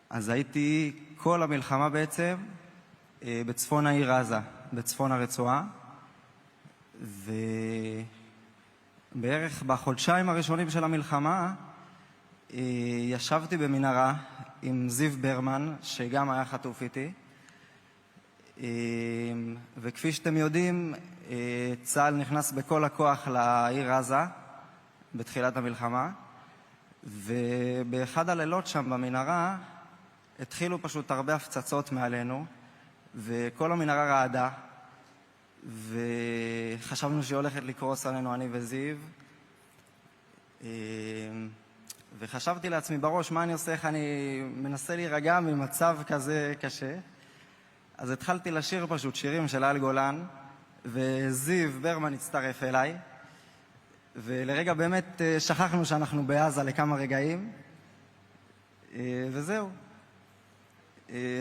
אז הייתי כל המלחמה בעצם בצפון העיר עזה, בצפון הרצועה, ובערך בחודשיים הראשונים של המלחמה ישבתי במנהרה עם זיו ברמן, שגם היה חטוף איתי, וכפי שאתם יודעים, צה"ל נכנס בכל הכוח לעיר עזה בתחילת המלחמה, ובאחד הלילות שם במנהרה התחילו פשוט הרבה הפצצות מעלינו, וכל המנהרה רעדה, וחשבנו שהיא הולכת לקרוס עלינו, אני וזיו. וחשבתי לעצמי בראש, מה אני עושה, איך אני מנסה להירגע ממצב כזה קשה. אז התחלתי לשיר פשוט שירים של אייל גולן, וזיו ברמן הצטרף אליי, ולרגע באמת שכחנו שאנחנו בעזה לכמה רגעים, וזהו.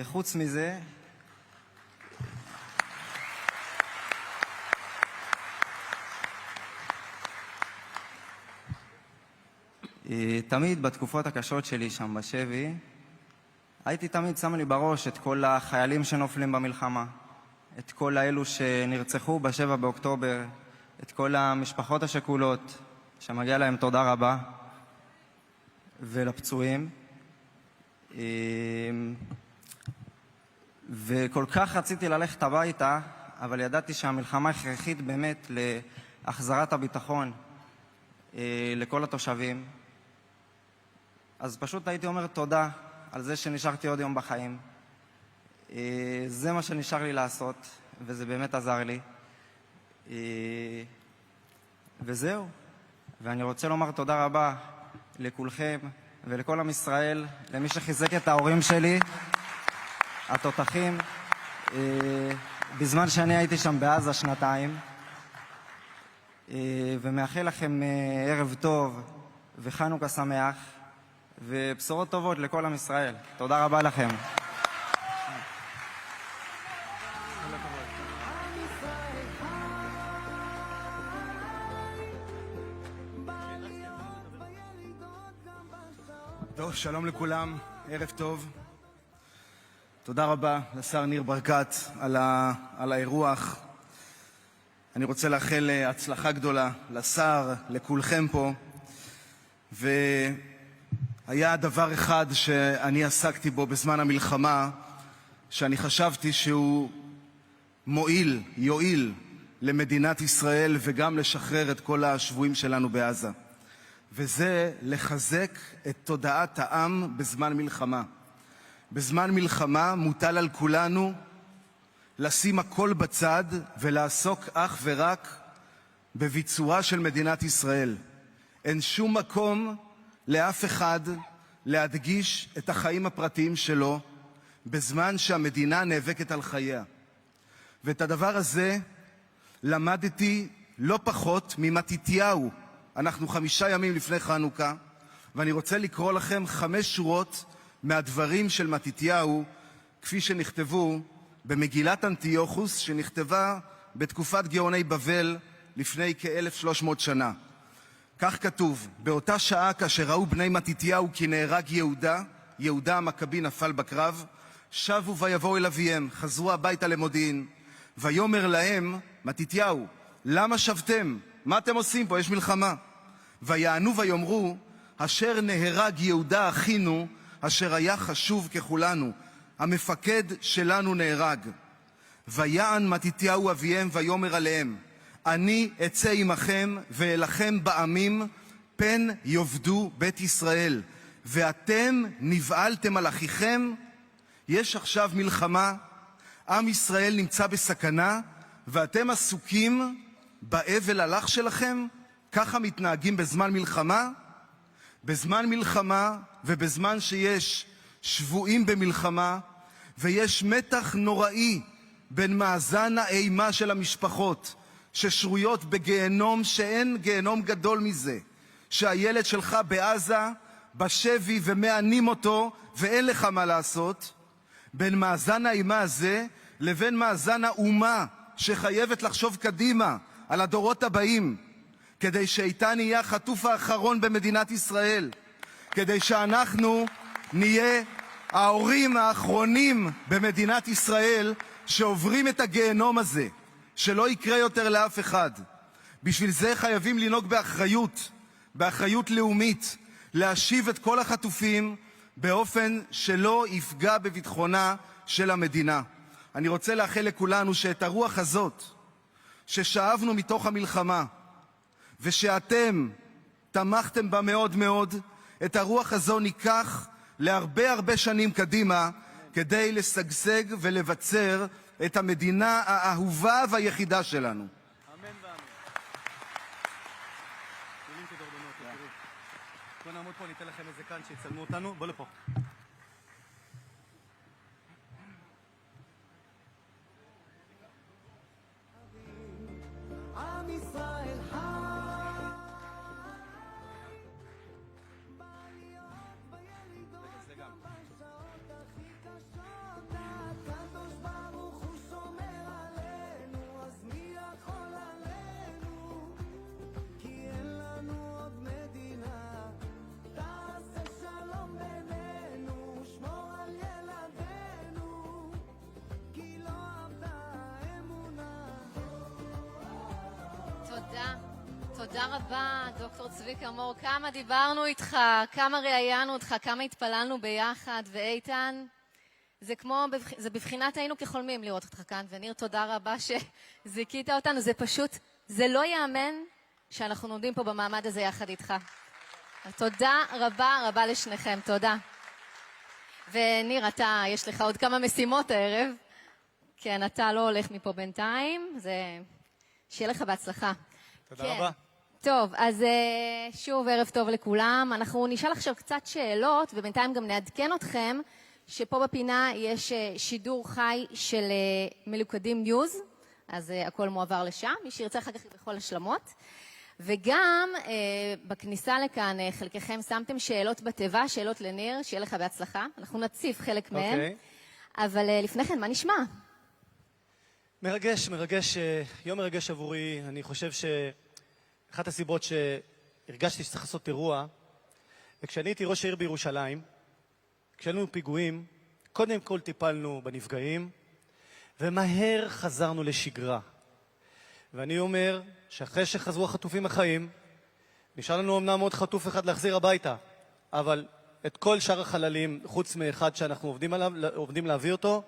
חוץ מזה, תמיד בתקופות הקשות שלי שם בשבי, הייתי תמיד שם לי בראש את כל החיילים שנופלים במלחמה, את כל האלו שנרצחו ב7 באוקטובר, את כל המשפחות השכולות, שמגיע להם תודה רבה, ולפצועים. וכל כך רציתי ללכת הביתה, אבל ידעתי שהמלחמה הכרחית באמת להחזרת הביטחון לכל התושבים. אז פשוט הייתי אומר תודה על זה שנשארתי עוד יום בחיים. זה מה שנשאר לי לעשות, וזה באמת עזר לי. וזהו. ואני רוצה לומר תודה רבה לכולכם ולכל עם ישראל, למי שחיזק את ההורים שלי, התותחים, בזמן שאני הייתי שם בעזה 2 ומאחל לכם ערב טוב וחנוכה שמח ובשורות טובות לכל עם ישראל. תודה רבה לכם. טוב, שלום לכולם, ערב טוב. תודה רבה לשר ניר ברקת על האירוח. אני רוצה לאחל הצלחה גדולה לשר, לכולכם פה. והיה דבר אחד שאני עסקתי בו בזמן המלחמה, שאני חשבתי שהוא יועיל למדינת ישראל וגם לשחרר את כל השבויים שלנו בעזה. וזה לחזק את תודעת העם בזמן מלחמה. בזמן מלחמה מוטל על כולנו לשים הכל בצד ולעסוק אך ורק בביצורה של מדינת ישראל. אין שום מקום לאף אחד להדגיש את החיים הפרטיים שלו בזמן שהמדינה נאבקת על חייה. ואת הדבר הזה למדתי לא פחות ממתתיהו. אנחנו 5 ימים לפני חנוכה, ואני רוצה לקרוא לכם 5 שורות מהדברים של מתתיהו, כפי שנכתבו במגילת אנטיוכוס, שנכתבה בתקופת גאוני בבל לפני כ-1300 שנה. כך כתוב: באותה שעה כאשר ראו בני מתתיהו כי נהרג יהודה המכבי נפל בקרב, שבו ויבואו אל אביהם, חזרו הביתה למודיעין, ויאמר להם מתתיהו, למה שבתם? מה אתם עושים פה? יש מלחמה. ויענו ויאמרו, אשר נהרג יהודה אחינו, אשר היה חשוב ככולנו, המפקד שלנו נהרג. ויען מתתיהו אביהם ויאמר עליהם, אני אצא עמכם ואלחם בעמים, פן יאבדו בית ישראל, ואתם נבעלתם על אחיכם. יש עכשיו מלחמה, עם ישראל נמצא בסכנה, ואתם עסוקים באבל על אח שלכם? ככה מתנהגים בזמן מלחמה? בזמן מלחמה ובזמן שיש שבויים במלחמה, ויש מתח נוראי בין מאזן האימה של המשפחות ששרויות בגיהנום, שאין גיהנום גדול מזה, שהילד שלך בעזה בשבי ומענים אותו ואין לך מה לעשות, בין מאזן האימה הזה לבין מאזן האומה שחייבת לחשוב קדימה על הדורות הבאים, כדי שאיתן יהיה החטוף האחרון במדינת ישראל, כדי שאנחנו נהיה ההורים האחרונים במדינת ישראל שעוברים את הגיהנום הזה, שלא יקרה יותר לאף אחד. בשביל זה חייבים לנהוג באחריות לאומית, להשיב את כל החטופים באופן שלא יפגע בביטחונה של המדינה. אני רוצה לאחל לכולנו שאת הרוח הזאת ששאבנו מתוך המלחמה ושאתם תמכתם בה מאוד מאוד, את הרוח הזו ניקח להרבה הרבה שנים קדימה כדי לשגשג ולבצר את המדינה האהובה והיחידה שלנו. אמן ואמן. מילים כדורבנות, תראו. בוא נעמוד פה, ניתן לכם איזה כאן שיצלמו אותנו. בוא לפה. עם ישראל חי, בעליות, בילידות, גם בשעות הכי קשות, הקדוש ברוך הוא שומר עלינו, אז מי יכול עלינו? כי אין לנו עוד מדינה, תעשה שלום בינינו, שמור על ילדינו, כי לא עבדה האמונה. תודה רבה, דוקטור צביקה מור. כמה דיברנו איתך, כמה ראיינו אותך, כמה התפללנו ביחד, ואיתן, זה בבחינת היינו כחולמים לראות אותך כאן, וניר, תודה רבה שזיכית אותנו. זה פשוט, זה לא יאמן שאנחנו עומדים פה במעמד הזה יחד איתך. תודה רבה רבה לשניכם, תודה. וניר, יש לך עוד כמה משימות הערב. כן, אתה לא הולך מפה בינתיים, שיהיה לך בהצלחה. תודה רבה. טוב, אז שוב ערב טוב לכולם. אנחנו נשאל עכשיו קצת שאלות, ובינתיים גם נעדכן אתכם שפה בפינה יש שידור חי של מלוכדים ניוז, אז הכל מועבר לשם, מי שירצה אחר כך בכל השלמות. וגם בכניסה לכאן חלקכם שמתם שאלות בתיבה, שאלות לניר, שיהיה לך בהצלחה. אנחנו נציף חלק מהם. אבל לפני כן, מה נשמע? מרגש, יום מרגש עבורי. אני חושב שאחת הסיבות שהרגשתי שצריך לעשות אירוע, וכשאני הייתי ראש העיר בירושלים, כשהיינו פיגועים, קודם כל טיפלנו בנפגעים, ומהר חזרנו לשגרה. ואני אומר שאחרי שחזרו החטופים החיים, נשאר לנו אמנם עוד חטוף אחד להחזיר הביתה, אבל את כל שאר החללים, חוץ מאחד שאנחנו עובדים להביא אותו,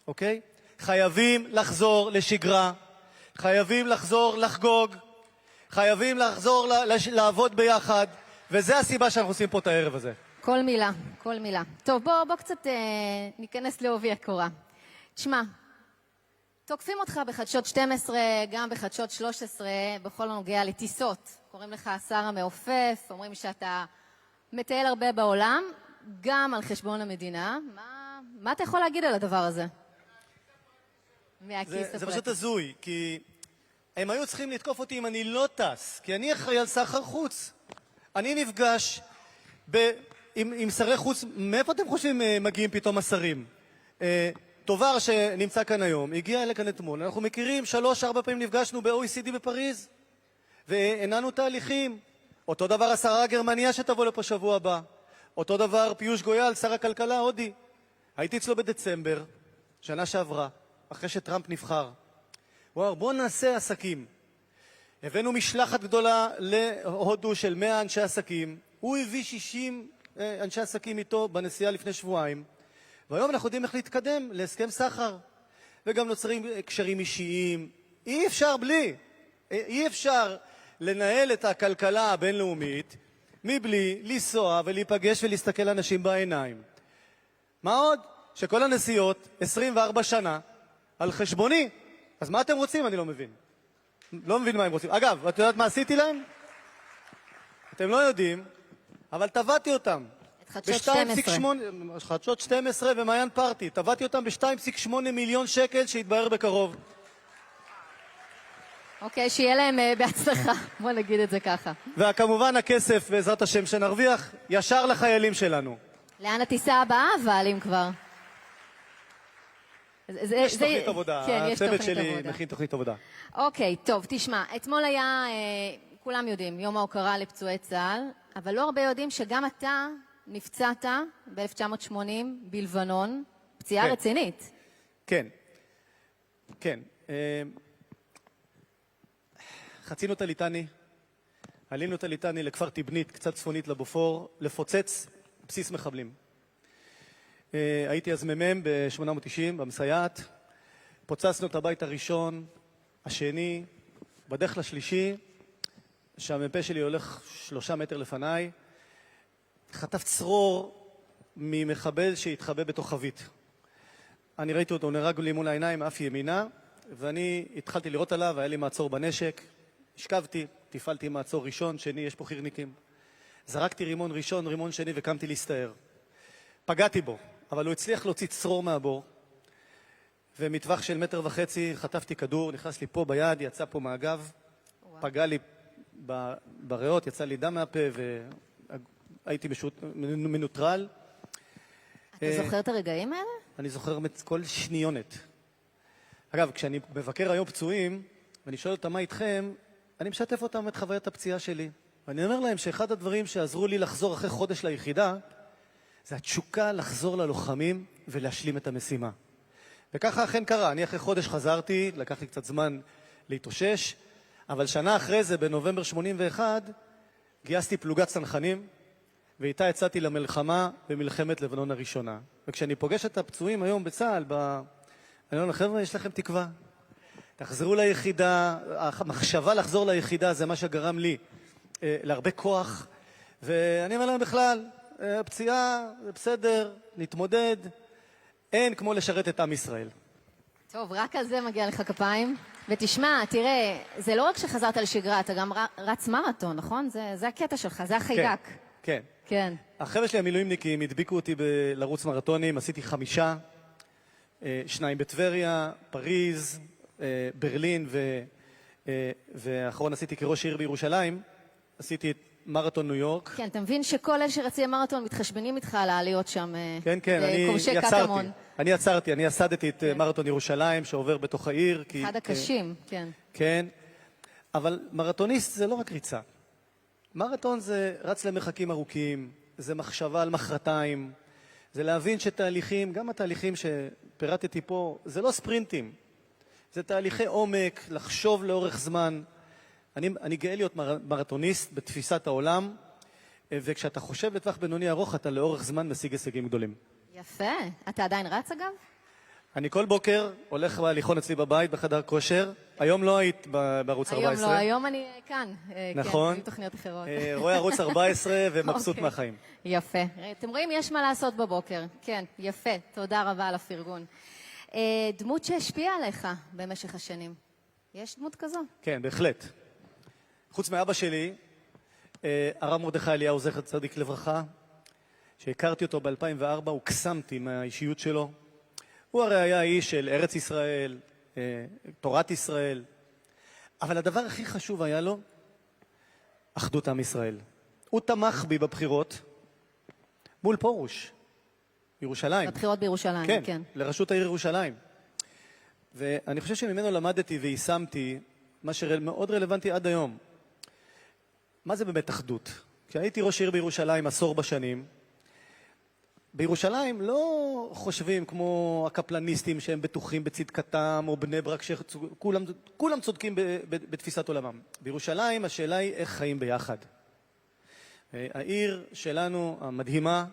אוקיי? חייבים לחזור לשגרה, חייבים לחזור לחגוג, חייבים לחזור לעבוד ביחד, וזה הסיבה שאנחנו עושים פה את הערב הזה. כל מילה, כל מילה. טוב, בוא קצת ניכנס לעובי הקורה. תשמע, תוקפים אותך בחדשות 12, גם בחדשות 13, בכל הנוגע לטיסות. קוראים לך השר המעופף, אומרים שאתה מטייל הרבה בעולם, גם על חשבון המדינה. מה אתה יכול להגיד על הדבר הזה? זה פשוט הזוי, כי הם היו צריכים לתקוף אותי אם אני לא טס, כי אני אחראי על סחר חוץ. אני נפגש עם שרי חוץ. מאיפה אתם חושבים מגיעים פתאום השרים? טובר שנמצא כאן היום, הגיע לכאן אתמול. אנחנו מכירים, 3-4 פעמים נפגשנו ב-OECD בפריז, והנענו תהליכים. אותו דבר השרה הגרמניה שתבוא לפה שבוע הבא. אותו דבר פיוש גויל, שר הכלכלה ההודי. הייתי אצלו בדצמבר, שנה שעברה, אחרי שטראמפ נבחר. וואו, בואו נעשה עסקים. הבאנו משלחת גדולה להודו של 100 אנשי עסקים. הוא הביא 60 אנשי עסקים איתו בנסיעה לפני שבועיים. והיום אנחנו יודעים איך להתקדם להסכם סחר. וגם נוצרים קשרים אישיים. אי אפשר לנהל את הכלכלה הבינלאומית מבלי לנסוע ולהיפגש ולהסתכל לאנשים בעיניים. מה עוד? שכל הנסיעות 24 שנה על חשבוני. אז מה אתם רוצים? אני לא מבין. לא מבין מה הם רוצים. אגב, את יודעת מה עשיתי להם? אתם לא יודעים, אבל טבעתי אותם. את חדשות 12. חדשות 12 ומעיין פרטי. טבעתי אותם ב-2.8 מיליון שקל שהתבהר בקרוב. אוקיי, שיהיה להם בהצלחה. בוא נגיד את זה ככה. וכמובן הכסף, בעזרת השם, שנרוויח ישר לחיילים שלנו. לאן הטיסה הבאה, אבל אם כבר? יש תוכנית עבודה. כן, יש הצוות תוכנית שלי עבודה. מכין תוכנית עבודה. אוקיי, טוב, תשמע, אתמול היה, כולם יודעים, יום ההוקרה לפצועי צה"ל, אבל לא הרבה יודעים שגם אתה נפצעת ב-1980 בלבנון, פציעה כן. רצינית. כן, כן. חצינו את הליטני, עלינו את הליטני לכפר טיבנית, קצת צפונית לבופור, לפוצץ בסיס מחבלים. הייתי אז מ"מ ב-890 במסייעת, פוצצנו את הבית הראשון, השני, בדרך לשלישי, שהמ"פ שלי הולך 3 מטר לפניי, חטף צרור ממחבל שהתחבא בתוך חבית. אני ראיתי אותו, הוא נהרג לי מול העיניים, אף ימינה, ואני התחלתי לראות עליו, היה לי מעצור בנשק, השכבתי, תפעלתי מעצור ראשון, שני, יש פה חירניקים. זרקתי רימון ראשון, רימון שני, וקמתי להסתער. פגעתי בו, אבל הוא הצליח להוציא צרור מהבור, ומטווח של 1.5 מטר חטפתי כדור, נכנס לי פה ביד, יצא פה מהגב, פגע לי בריאות, יצא לי דם מהפה, והייתי מנוטרל. אתה זוכר את הרגעים האלה? אני זוכר כל שניונת. אגב, כשאני מבקר היום פצועים, ואני שואל אותם מה איתכם, אני משתף אותם את חוויית הפציעה שלי. ואני אומר להם שאחד הדברים שעזרו לי לחזור אחרי חודש ליחידה, זה התשוקה לחזור ללוחמים ולהשלים את המשימה. וככה אכן קרה. אני אחרי חודש חזרתי, לקח לי קצת זמן להתאושש, אבל שנה אחרי זה, בנובמבר 81, גייסתי פלוגת צנחנים, ואיתה יצאתי למלחמה במלחמת לבנון הראשונה. וכשאני פוגש את הפצועים היום בצה"ל, אני אומר, חבר'ה, יש לכם תקווה. תחזרו ליחידה, המחשבה לחזור ליחידה זה מה שגרם לי להרבה כוח, ואני אומר להם בכלל, הפציעה זה בסדר, נתמודד, אין כמו לשרת את עם ישראל. טוב, רק על זה מגיע לך כפיים. ותשמע, תראה, זה לא רק שחזרת לשגרה, אתה גם רץ מרתון, נכון? זה הקטע שלך, זה החיידק. כן. כן. החבר'ה שלי המילואימניקים הדביקו אותי לרוץ מרתונים, עשיתי 5, 2 בטבריה, פריז, ברלין, והאחרון עשיתי כראש עיר בירושלים, עשיתי את מרתון ניו יורק. כן, אתה מבין שכל אלה שרצים מרתון מתחשבנים איתך על העליות שם, כן, כן, אני עצרתי, אני יסדתי את מרתון ירושלים שעובר בתוך העיר. אחד הקשים, כן. כן, אבל מרתוניסט זה לא רק ריצה. מרתון זה רץ למרחקים ארוכים, זה מחשבה על מחרתיים, זה להבין שתהליכים, גם התהליכים שפירטתי פה, זה לא ספרינטים, זה תהליכי עומק, לחשוב לאורך זמן. אני גאה להיות מרתוניסט בתפיסת העולם, וכשאתה חושב לטווח בינוני ארוך, אתה לאורך זמן משיג הישגים גדולים. יפה. אתה עדיין רץ אגב? אני כל בוקר הולך להליכון אצלי בבית בחדר כושר. היום לא היית בערוץ 14. היום לא, היום אני כאן. נכון. כן, היו תוכניות אחרות. רואה ערוץ 14 ומבסוט אוקיי. מהחיים. יפה. אתם רואים, יש מה לעשות בבוקר. כן, יפה. תודה רבה על הפרגון. דמות שהשפיעה עליך במשך השנים. יש דמות כזו? כן, בהחלט. חוץ מאבא שלי, הרב מרדכי אליהו זכר צדיק לברכה, שהכרתי אותו ב-2004, הוקסמתי מהאישיות שלו. הוא הרי היה איש של ארץ ישראל, תורת ישראל, אבל הדבר הכי חשוב היה לו, אחדות עם ישראל. הוא תמך בי בבחירות מול פרוש, בירושלים. בבחירות בירושלים, כן, כן. לראשות העיר ירושלים. ואני חושב שממנו למדתי ויישמתי מה שמאוד רלוונטי עד היום. מה זה באמת אחדות? כשהייתי ראש עיר בירושלים 10 בשנים, בירושלים לא חושבים כמו הקפלניסטים שהם בטוחים בצדקתם, או בני ברק שכולם צודקים בתפיסת עולמם. בירושלים השאלה היא איך חיים ביחד. העיר שלנו המדהימה,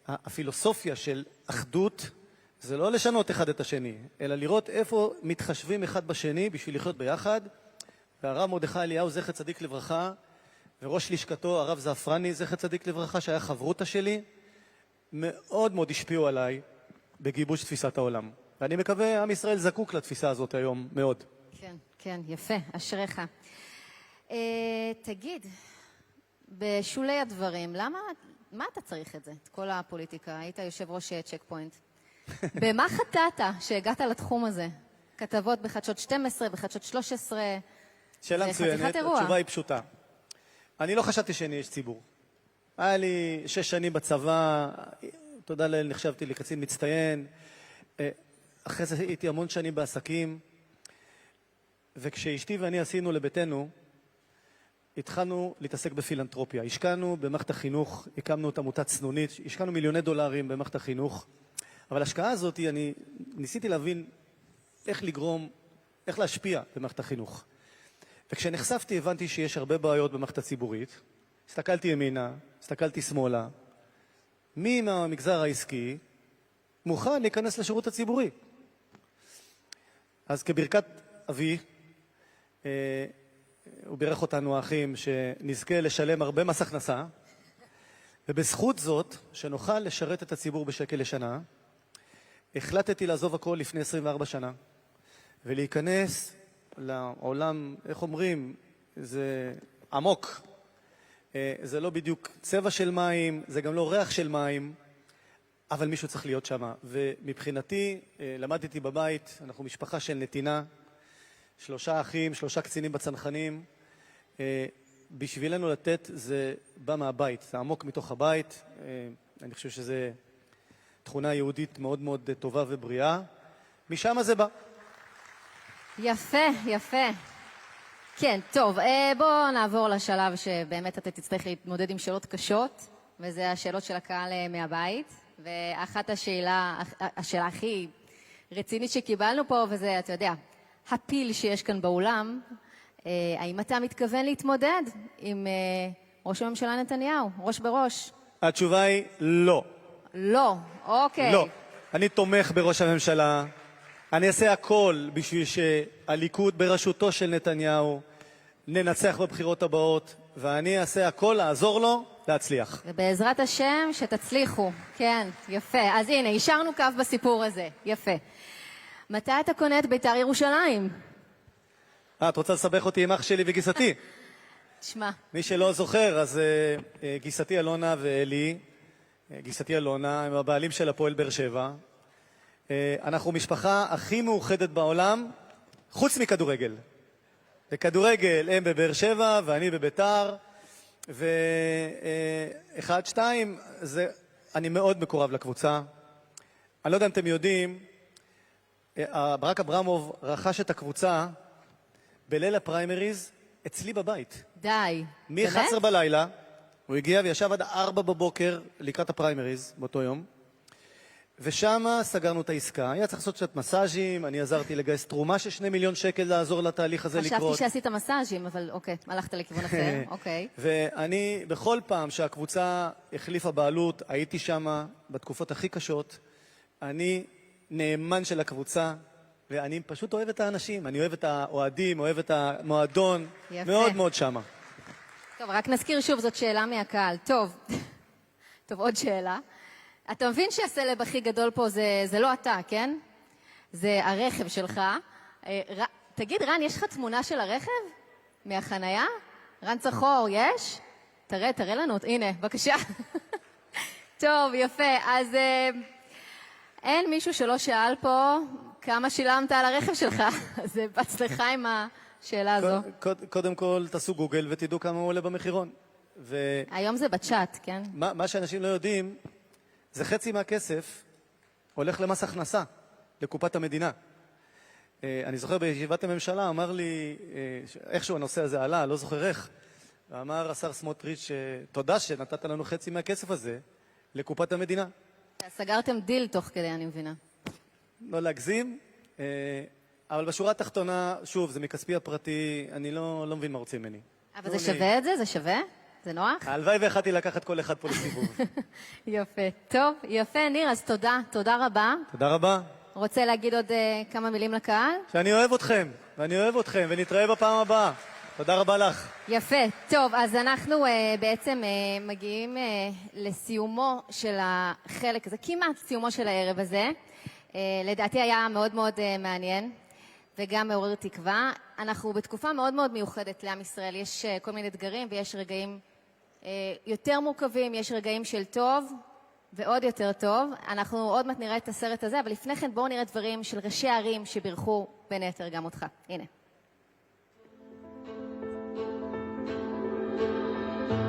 הפילוסופיה של אחדות, זה לא לשנות אחד את השני, אלא לראות איפה מתחשבים אחד בשני בשביל לחיות ביחד. והרב מרדכי אליהו זכר צדיק לברכה, וראש לשכתו הרב זעפרני זכר צדיק לברכה, שהיה חברותא שלי, מאוד מאוד השפיעו עליי בגיבוש תפיסת העולם. ואני מקווה, עם ישראל זקוק לתפיסה הזאת היום מאוד. כן, כן, יפה, אשריך. תגיד, בשולי הדברים, מה אתה צריך את זה? את כל הפוליטיקה, היית יושב ראש צ'ק פוינט. במה חטאת שהגעת לתחום הזה? כתבות בחדשות 12, בחדשות 13, שאלה מצוינת, התשובה היא פשוטה. אני לא חשבתי שאני איש ציבור. היה לי 6 שנים בצבא, תודה לאל, נחשבתי לקצין מצטיין. אחרי זה הייתי המון שנים בעסקים, וכשאשתי ואני עשינו לביתנו, התחלנו להתעסק בפילנטרופיה. השקענו במערכת החינוך, הקמנו את עמותת סנונית, השקענו מיליוני דולרים במערכת החינוך, אבל ההשקעה הזאת, אני ניסיתי להבין איך להשפיע במערכת החינוך. וכשנחשפתי הבנתי שיש הרבה בעיות במערכת הציבורית. הסתכלתי ימינה, הסתכלתי שמאלה. מי מהמגזר העסקי מוכן להיכנס לשירות הציבורי? אז כברכת אבי, הוא בירך אותנו האחים שנזכה לשלם הרבה מס הכנסה, ובזכות זאת, שנוכל לשרת את הציבור בשקל לשנה, החלטתי לעזוב הכל לפני 24 שנה, ולהיכנס לעולם, איך אומרים, זה עמוק. זה לא בדיוק צבע של מים, זה גם לא ריח של מים, אבל מישהו צריך להיות שם. ומבחינתי, למדתי בבית, אנחנו משפחה של נתינה, 3 אחים, 3 קצינים בצנחנים. בשבילנו לתת זה בא מהבית, זה עמוק מתוך הבית. אני חושב שזו תכונה יהודית מאוד מאוד טובה ובריאה. משם זה בא. יפה, יפה. כן, טוב, בואו נעבור לשלב שבאמת אתה תצטרך להתמודד עם שאלות קשות, וזה השאלות של הקהל מהבית. ואחת השאלה הכי רצינית שקיבלנו פה, וזה, אתה יודע, הפיל שיש כאן באולם, האם אתה מתכוון להתמודד עם ראש הממשלה נתניהו, ראש בראש? התשובה היא לא. לא, אוקיי. לא. אני תומך בראש הממשלה. אני אעשה הכל בשביל שהליכוד בראשותו של נתניהו ננצח בבחירות הבאות, ואני אעשה הכל לעזור לו להצליח. ובעזרת השם שתצליחו. כן, יפה. אז הנה, השארנו קו בסיפור הזה. יפה. מתי אתה קונה את בית"ר ירושלים? את רוצה לסבך אותי עם אח שלי וגיסתי? תשמע. מי שלא זוכר, אז גיסתי אלונה ואלי, גיסתי אלונה, הם הבעלים של הפועל באר שבע. אנחנו משפחה הכי מאוחדת בעולם, חוץ מכדורגל. בכדורגל הם בבאר שבע ואני בבית"ר, ואחד, שתיים, אני מאוד מקורב לקבוצה. אני לא יודע אם אתם יודעים, ברק אברמוב רכש את הקבוצה בליל הפריימריז אצלי בבית. די. מ-11 בלילה, הוא הגיע וישב עד 4 בבוקר לקראת הפריימריז באותו יום, ושם סגרנו את העסקה. היה צריך לעשות קצת מסאז'ים, אני עזרתי לגייס תרומה של 2 מיליון שקל לעזור לתהליך הזה לקרות. חשבתי שעשית מסאז'ים, אבל אוקיי, הלכת לכיוון אחר, אוקיי. ואני, בכל פעם שהקבוצה החליפה בעלות, הייתי שם בתקופות הכי קשות. אני נאמן של הקבוצה, ואני פשוט אוהב את האנשים, אני אוהב את האוהדים, אוהב את המועדון, יפה. מאוד מאוד שמה. טוב, רק נזכיר שוב, זאת שאלה מהקהל. טוב, עוד שאלה. אתה מבין שהסלב הכי גדול פה זה לא אתה, כן? זה הרכב שלך. תגיד, רן, יש לך תמונה של הרכב? מהחנייה? רן צחור, יש? תראה לנו, הנה, בבקשה. טוב, יפה. אז אין מישהו שלא שאל פה כמה שילמת על הרכב שלך. אז בהצלחה עם השאלה הזו. קודם כל, תעשו גוגל ותדעו כמה הוא עולה במחירון. היום זה בצ'אט, כן? מה שאנשים לא יודעים, זה חצי מהכסף הולך למס הכנסה, לקופת המדינה. אני זוכר בישיבת הממשלה, אמר לי, איכשהו הנושא הזה עלה, לא זוכר איך, ואמר השר סמוטריץ', תודה שנתת לנו חצי מהכסף הזה לקופת המדינה. סגרתם דיל תוך כדי, אני מבינה. לא להגזים, אבל בשורה התחתונה, שוב, זה מכספי הפרטי, אני לא מבין מה רוצים ממני. אבל זה שווה את זה? זה שווה? זה נוח? הלוואי והחלטתי לקחת כל אחד פה לסיבוב. יפה. טוב, יפה, ניר, אז תודה רבה. תודה רבה. רוצה להגיד עוד כמה מילים לקהל? שאני אוהב אתכם, ואני אוהב אתכם, ונתראה בפעם הבאה. תודה רבה לך. יפה. טוב, אז אנחנו בעצם מגיעים לסיומו של החלק הזה, כמעט סיומו של הערב הזה. לדעתי היה מאוד מאוד מעניין, וגם מעורר תקווה. אנחנו בתקופה מאוד מאוד מיוחדת לעם ישראל. יש כל מיני אתגרים ויש רגעים יותר מורכבים, יש רגעים של טוב ועוד יותר טוב. אנחנו עוד מעט נראה את הסרט הזה, אבל לפני כן בואו נראה דברים של ראשי הערים שבירכו בין היתר גם אותך. הנה.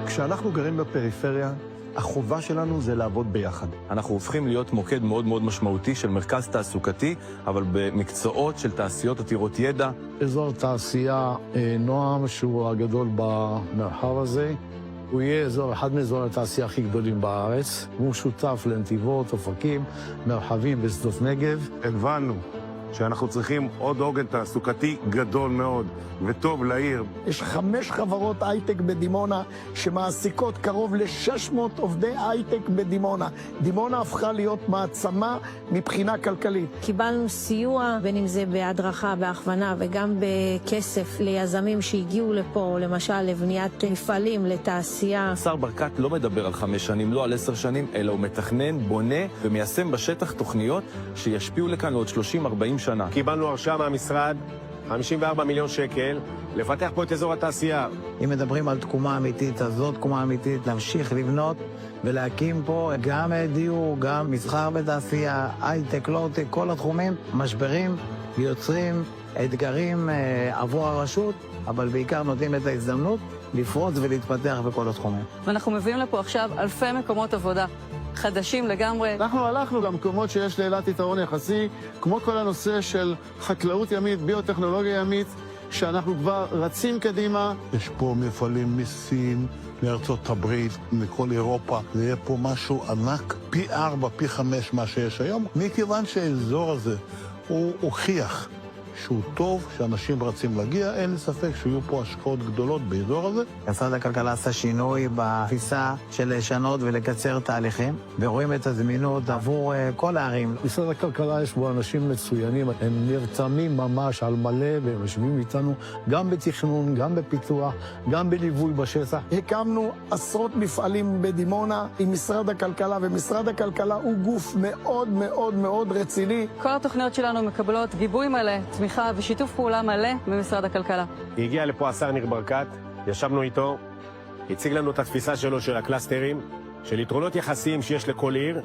כשאנחנו גרים בפריפריה, החובה שלנו זה לעבוד ביחד. אנחנו הופכים להיות מוקד מאוד מאוד משמעותי של מרכז תעסוקתי, אבל במקצועות של תעשיות עתירות ידע. אזור תעשייה נועם, שהוא הגדול במרחב הזה. הוא יהיה אחד מאזורי התעשייה הכי גדולים בארץ. הוא שותף לנתיבות, אופקים, מרחבים ושדות נגב. הבנו שאנחנו צריכים עוד עוגן תעסוקתי גדול מאוד וטוב לעיר. יש 5 חברות הייטק בדימונה שמעסיקות קרוב ל-600 עובדי הייטק בדימונה. דימונה הפכה להיות מעצמה מבחינה כלכלית. קיבלנו סיוע, בין אם זה בהדרכה, בהכוונה וגם בכסף ליזמים שהגיעו לפה, למשל לבניית מפעלים, לתעשייה. השר ברקת לא מדבר על 5 שנים, לא על 10 שנים, אלא הוא מתכנן, בונה ומיישם בשטח תוכניות שישפיעו לכאן לעוד 30-40 שנה. קיבלנו הרשאה מהמשרד, 54 מיליון שקל, לפתח פה את אזור התעשייה. אם מדברים על תקומה אמיתית, אז זאת תקומה אמיתית, להמשיך לבנות ולהקים פה גם דיור, גם מסחר בתעשייה, הייטק, לואו-טק, כל התחומים, משברים, יוצרים, אתגרים עבור הרשות, אבל בעיקר נותנים את ההזדמנות לפרוץ ולהתפתח בכל התחומים. ואנחנו מביאים לפה עכשיו אלפי מקומות עבודה חדשים לגמרי. אנחנו הלכנו למקומות שיש לאילת יתרון יחסי, כמו כל הנושא של חקלאות ימית, ביוטכנולוגיה ימית, שאנחנו כבר רצים קדימה. יש פה מפעלים מסין, מארצות הברית, מכל אירופה. זה יהיה פה משהו ענק, פי 4, פי 5 מה שיש היום, מכיוון שהאזור הזה הוא הוכיח שהוא טוב, שאנשים רצים להגיע, אין לי ספק שיהיו פה השקעות גדולות באזור הזה. משרד הכלכלה עשה שינוי בתפיסה של לשנות ולקצר תהליכים, ורואים את הזמינות עבור כל הערים. משרד הכלכלה יש בו אנשים מצוינים, הם נרתמים ממש על מלא, והם יושבים איתנו גם בתכנון, גם בפיתוח, גם בליווי בשטח. הקמנו עשרות מפעלים בדימונה עם משרד הכלכלה, ומשרד הכלכלה הוא גוף מאוד מאוד מאוד רציני. כל התוכניות שלנו מקבלות גיבוי מלא, תמיכה ושיתוף פעולה מלא במשרד הכלכלה. הגיע לפה השר ניר ברקת, ישבנו איתו, הציג לנו את התפיסה שלו של הקלאסטרים, של יתרונות יחסיים שיש לכל עיר,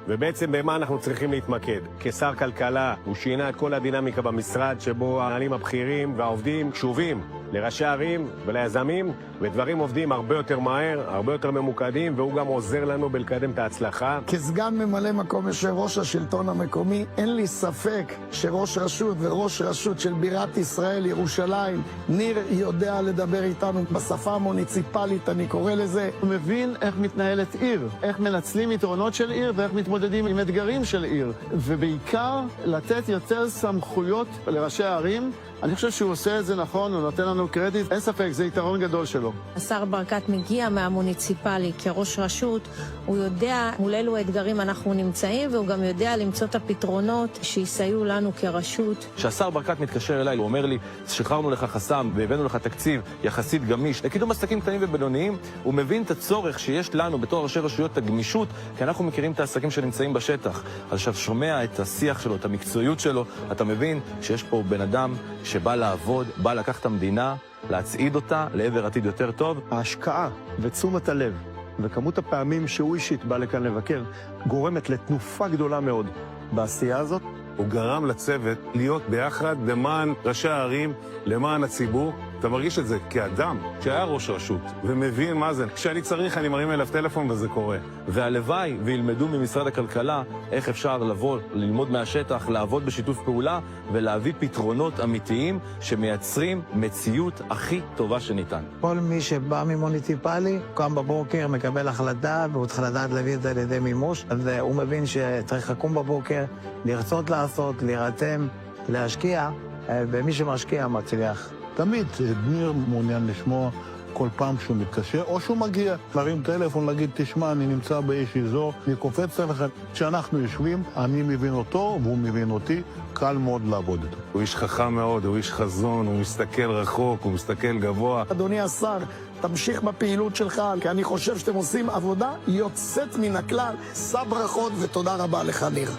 ובעצם במה אנחנו צריכים להתמקד. כשר כלכלה הוא שינה את כל הדינמיקה במשרד, שבו העלים הבכירים והעובדים קשובים לראשי הערים וליזמים, ודברים עובדים הרבה יותר מהר, הרבה יותר ממוקדים, והוא גם עוזר לנו בלקדם את ההצלחה. כסגן ממלא מקום יושב ראש השלטון המקומי, אין לי ספק שראש רשות וראש רשות של בירת ישראל, ירושלים, ניר יודע לדבר איתנו בשפה המוניציפלית, אני קורא לזה. הוא מבין איך מתנהלת עיר, איך מנצלים יתרונות של עיר ואיך מתמודדים עם אתגרים של עיר, ובעיקר לתת יותר סמכויות לראשי הערים. אני חושב שהוא עושה את זה נכון, הוא נותן לנו קרדיט, אין ספק, זה יתרון גדול שלו. השר ברקת מגיע מהמוניציפלי כראש רשות, הוא יודע מול אילו אתגרים אנחנו נמצאים, והוא גם יודע למצוא את הפתרונות שיסייעו לנו כרשות. כשהשר ברקת מתקשר אליי, הוא אומר לי, שחררנו לך חסם והבאנו לך תקציב יחסית גמיש לקידום עסקים קטנים ובינוניים, הוא מבין את הצורך שיש לנו בתור ראשי רשויות את הגמישות, כי אנחנו מכירים את העסקים שנמצאים בשטח. עכשיו שומע את השיח שלו, את המקצועיות שלו, אתה מבין שיש פה בן אדם שבא לעבוד, בא לקחת את המדינה, להצעיד אותה לעבר עתיד יותר טוב. ההשקעה ותשומת הלב וכמות הפעמים שהוא אישית בא לכאן לבקר גורמת לתנופה גדולה מאוד בעשייה הזאת. הוא גרם לצוות להיות ביחד למען ראשי הערים, למען הציבור. אתה מרגיש את זה כאדם שהיה ראש רשות ומבין מה זה. כשאני צריך אני מרים אליו טלפון וזה קורה. והלוואי וילמדו ממשרד הכלכלה איך אפשר לבוא, ללמוד מהשטח, לעבוד בשיתוף פעולה ולהביא פתרונות אמיתיים שמייצרים מציאות הכי טובה שניתן. כל מי שבא ממוניציפלי, קם בבוקר, מקבל החלטה, והוא צריך לדעת להביא את זה לידי מימוש, אז הוא מבין שצריך לקום בבוקר, לרצות לעשות, להירתם, להשקיע, ומי שמשקיע מצליח. תמיד ניר מעוניין לשמוע כל פעם שהוא מתקשר, או שהוא מגיע, להרים טלפון, להגיד, תשמע, אני נמצא באיש אזור, אני קופץ עליך. כשאנחנו יושבים, אני מבין אותו, והוא מבין אותי, קל מאוד לעבוד איתו. הוא איש חכם מאוד, הוא איש חזון, הוא מסתכל רחוק, הוא מסתכל גבוה. אדוני השר, תמשיך בפעילות שלך, כי אני חושב שאתם עושים עבודה יוצאת מן הכלל. שא ברכות ותודה רבה לך, ניר.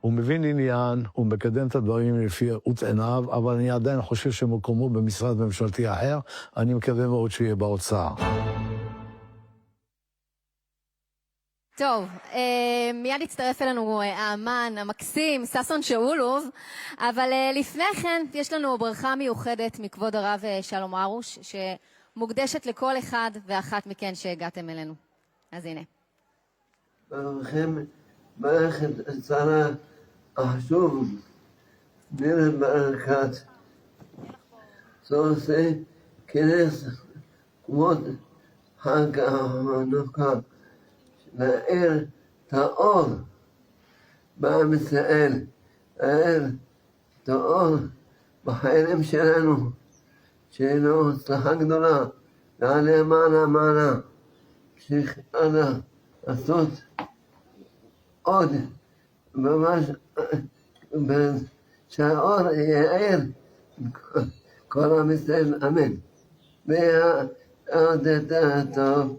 הוא מבין עניין, הוא מקדם את הדברים לפי ראות עיניו, אבל אני עדיין חושב שמקומו במשרד ממשלתי אחר, אני מקווה מאוד שיהיה באוצר. טוב, מיד יצטרף אלינו האמן המקסים, ששון שאולוב, אבל לפני כן יש לנו ברכה מיוחדת מכבוד הרב שלום ארוש, מוקדשת לכל אחד ואחת מכן שהגעתם אלינו. אז הנה. ברוכם ברך את שרה החשוב, ניר ברקת, שעושה כנס כבוד חג החנוכה, להאיר את האור בעם ישראל, להאיר את האור בחיילים שלנו, שיהיה לו הצלחה גדולה, נעלה מעלה, שימשיך הלאה לעשות עוד, ממש, שהאור יאיר כל עם ישראל, אמן. ועוד יותר טוב,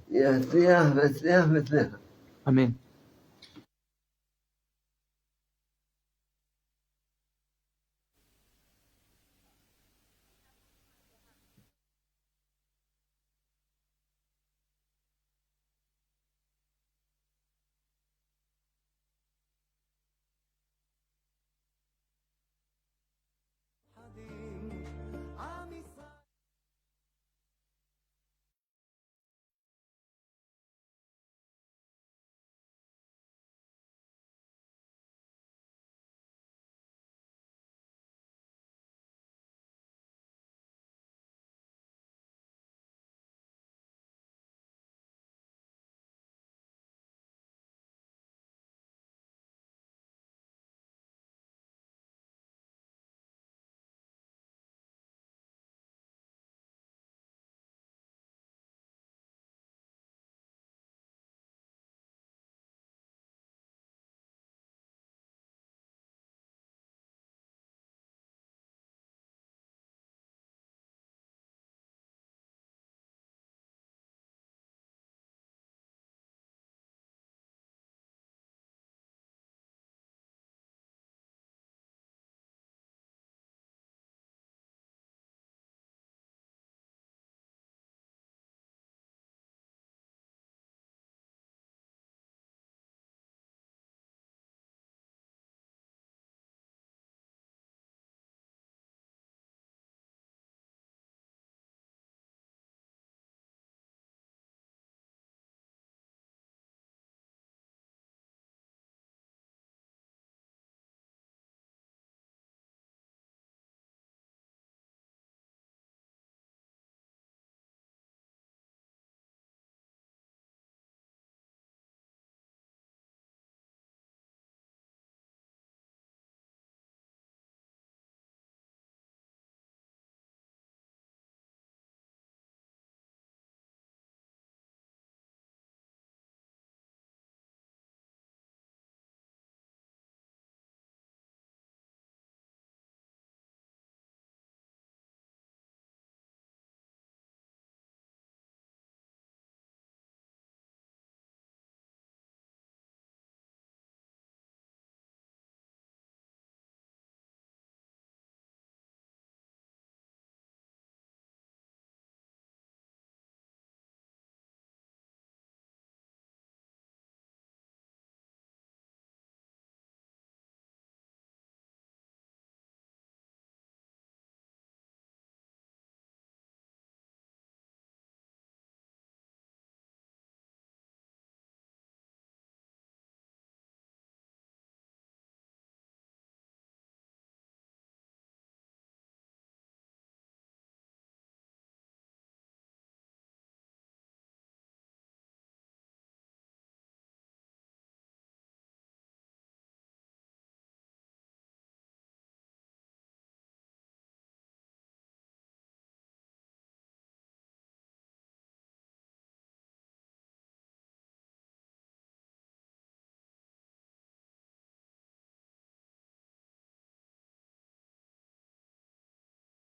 יצליח. אמן.